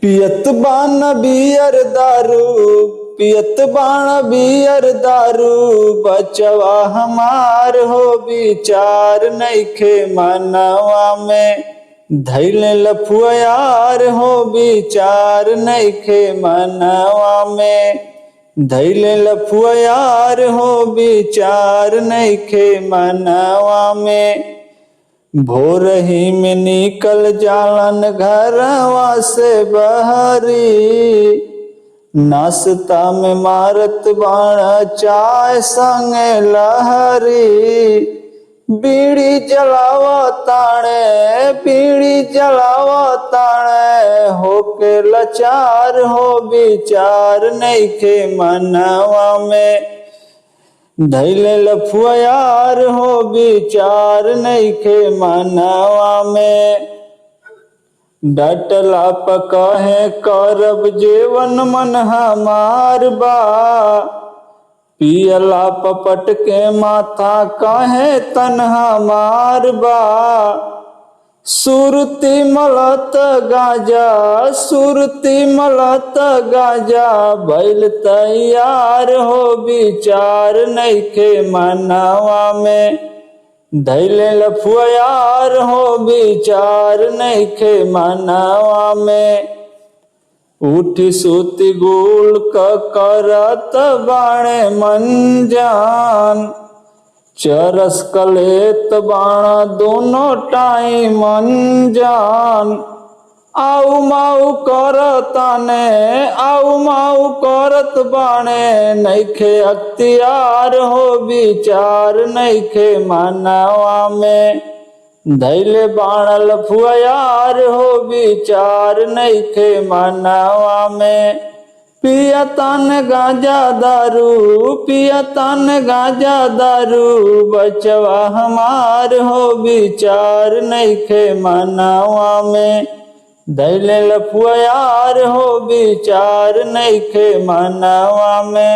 पियत बान बियर दारू, पियत बाण बियर दारू, बचवा हमार हो विचार नइखे मनवा में। धैले लफुआ यार हो विचार नइखे मनवा में। धैले लफुआ यार हो विचार नइखे मनवा में। भोर ही में निकल जालन घरवा से बहरी, नाश्ता में मारत बाण चाय संगे लहरी। बीड़ी जलावा ताणे, बीड़ी जलावा ताणे, होके लाचार हो विचार नइखे मनवा में। धैले लफुआ यार हो विचार नइखे मनवा में। डटला पकहे करब जेवन मन हमार बा, पियला पपट के माथा कहे तन हमार बा। सुरती मलत गाजा, सुरती मलत गाजा, भइल तैयार हो विचार नइखे मनवा में। धैले लफुआ यार हो विचार नइखे मनवा में। उठी सुती गुल करत बाणे मंजान, चरस कलेत बाणा दोनों टाइम अनजान। आऊ माऊ करताने, आऊ माऊ करत बाणे, नइखे अख्तियार हो विचार नइखे मनवा में। धैले बाण लफुआ यार हो विचार नइखे मनवा में। पियतन गांजा दारू, पियतन गांजा दारू, बचवा हमार हो विचार नइखे मनवा में। धैले लफुआ यार हो विचार नइखे मनवा में।